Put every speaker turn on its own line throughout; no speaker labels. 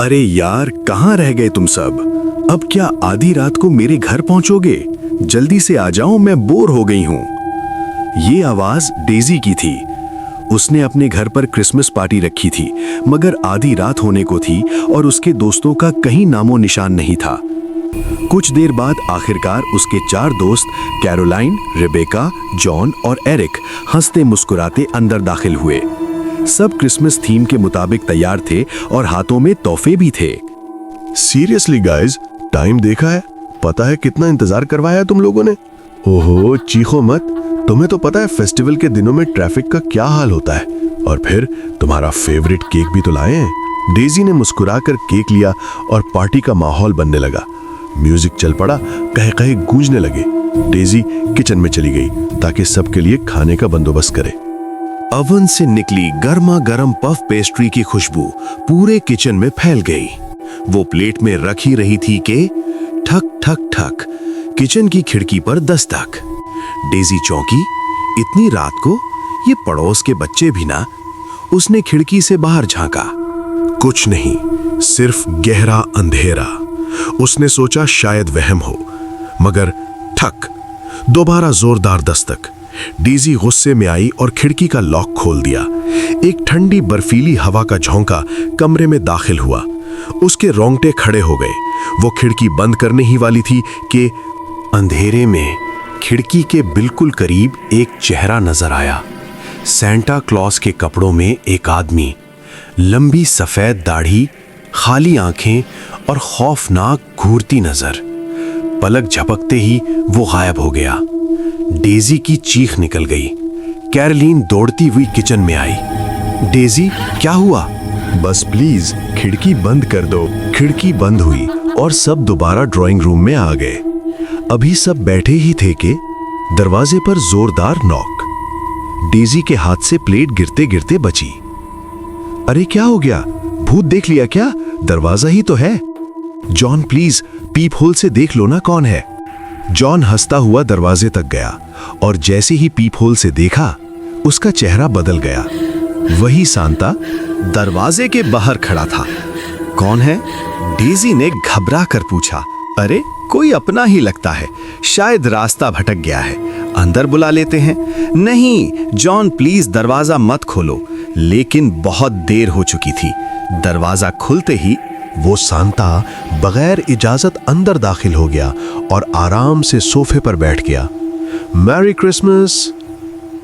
अरे यार, कहाँ रह गए तुम सब? अब क्या आधी रात को मेरे घर पहुंचोगे? जल्दी से आ जाओ, मैं बोर हो गई हूँ। ये आवाज डेजी की थी। उसने अपने घर पर क्रिसमस पार्टी रखी थी, मगर आधी रात होने को थी और उसके दोस्तों का कहीं नामो निशान नहीं था। कुछ देर बाद आखिरकार उसके 4 दोस्त कैरोलाइन, रेबेका, जॉन और एरिक हंसते मुस्कुराते अंदर दाखिल हुए। सब क्रिसमस थीम के मुताबिक तैयार थे और हाथों में तोहफे भी थे।
सीरियसली गाइस, टाइम देखा है? पता है कितना इंतजार करवाया तुम लोगों ने? ओहो, चीखो मत। तुम्हें तो पता है फेस्टिवल के दिनों में ट्रैफिक का क्या हाल होता है। और फिर तुम्हारा फेवरेट केक भी तो लाए हैं। डेजी ने मुस्कुराकर केक लिया और पार्टी का माहौल बनने लगा। म्यूजिक चल पड़ा, कहे कहे गूंजने लगे। डेजी किचन में चली गई ताकि सबके लिए खाने का बंदोबस्त करे।
ओवन से निकली गर्मा गर्म पफ पेस्ट्री की खुशबू पूरे किचन में फैल गई। वो प्लेट में रख ही रही थी कि ठक ठक ठक, किचन की खिड़की पर दस्तक। डेजी चौंकी। इतनी रात को? ये पड़ोस के बच्चे भी ना। उसने खिड़की से बाहर झांका।
कुछ नहीं, सिर्फ गहरा अंधेरा। उसने सोचा शायद वहम हो, मगर ठक, दोबारा जोरदार दस्तक। डेजी गुस्से में आई और खिड़की का लॉक खोल दिया। एक ठंडी बर्फीली हवा का झोंका कमरे में दाखिल हुआ। उसके रोंगटे खड़े हो गए। वो खिड़की बंद करने ही वाली थी कि अंधेरे में खिड़की के बिल्कुल करीब एक चेहरा नजर आया। सेंटा क्लॉज के कपड़ों में एक आदमी, लंबी सफेद दाढ़ी, खाली आंखें और खौफनाक घूरती नजर। पलक झपकते ही वो गायब हो गया। डेजी की चीख निकल गई। कैरोलिन दौड़ती हुई किचन में आई। डेजी, क्या हुआ? बस प्लीज खिड़की बंद कर दो। खिड़की बंद हुई और सब दोबारा ड्राइंग रूम में आ गए। अभी सब बैठे ही थे कि दरवाजे पर जोरदार नॉक। डेजी के हाथ से प्लेट गिरते गिरते बची। अरे क्या हो गया? भूत देख लिया क्या? दरवाजा ही तो है। जॉन, प्लीज पीप होल से देख लो ना कौन है। जॉन हंसता हुआ दरवाजे तक गया और जैसे ही पीप होल से देखा, उसका चेहरा बदल गया। वही सांता दरवाजे के बाहर खड़ा था।
कौन है? डेजी ने घबरा कर पूछा। अरे, कोई अपना ही लगता है। शायद रास्ता भटक गया है। अंदर बुला लेते हैं। नहीं जॉन, प्लीज दरवाजा मत खोलो। लेकिन बहुत देर हो चुकी थी। दरवाजा खुलते ही
वो सांता बगैर इजाजत अंदर दाखिल हो गया और आराम से सोफे पर बैठ गया। Merry Christmas.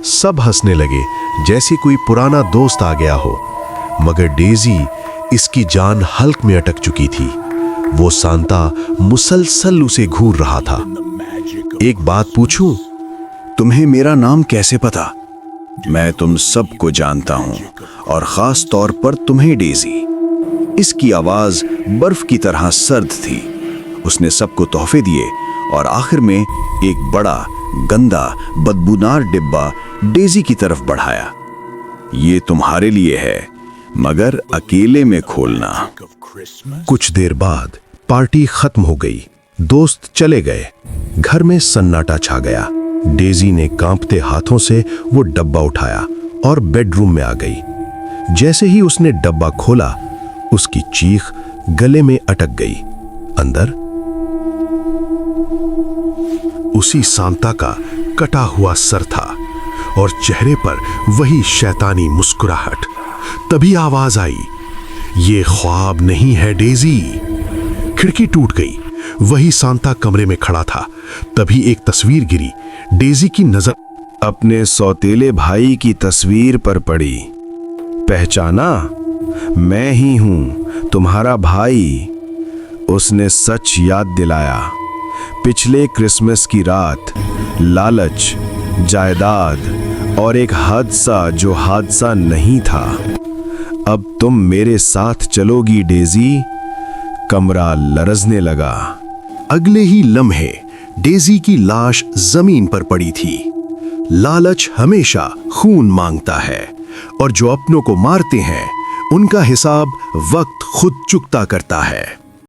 सब हंसने लगे जैसे कोई पुराना दोस्त आ गया हो, मगर डेजी, इसकी जान हल्क में अटक चुकी थी। वो सांता मुसलसल उसे घूर रहा था।
एक बात पूछूं? तुम्हें मेरा नाम कैसे पता? मैं तुम सबको जानता हूं और खास तौर पर तुम्हें डेजी। इसकी आवाज बर्फ की तरह सर्द थी। उसने सबको तोहफे दिए और आखिर में एक बड़ा गंदा बदबूदार डिब्बा डेजी की तरफ बढ़ाया। ये तुम्हारे लिए है, मगर अकेले में खोलना।
कुछ देर बाद पार्टी खत्म हो गई। दोस्त चले गए। घर में सन्नाटा छा गया। डेजी ने कांपते हाथों से वो डब्बा उठाया और बेडरूम में आ गई। जैसे ही उसने डब्बा खोला, उसकी चीख गले में अटक गई। अंदर उसी सांता का कटा हुआ सर था और चेहरे पर वही शैतानी मुस्कुराहट। तभी आवाज आई, ये ख्वाब नहीं है डेजी। खिड़की टूट गई। वही सांता कमरे में खड़ा था। तभी एक तस्वीर गिरी। डेजी की नजर
अपने सौतेले भाई की तस्वीर पर पड़ी। पहचाना? मैं ही हूं, तुम्हारा भाई। उसने सच याद दिलाया। पिछले क्रिसमस की रात, लालच, जायदाद और एक हादसा जो हादसा नहीं था। अब तुम मेरे साथ चलोगी डेजी? कमरा लरजने लगा।
अगले ही लम्हे डेजी की लाश जमीन पर पड़ी थी। लालच हमेशा खून मांगता है और जो अपनों को मारते हैं, उनका हिसाब वक्त खुद चुकता करता है।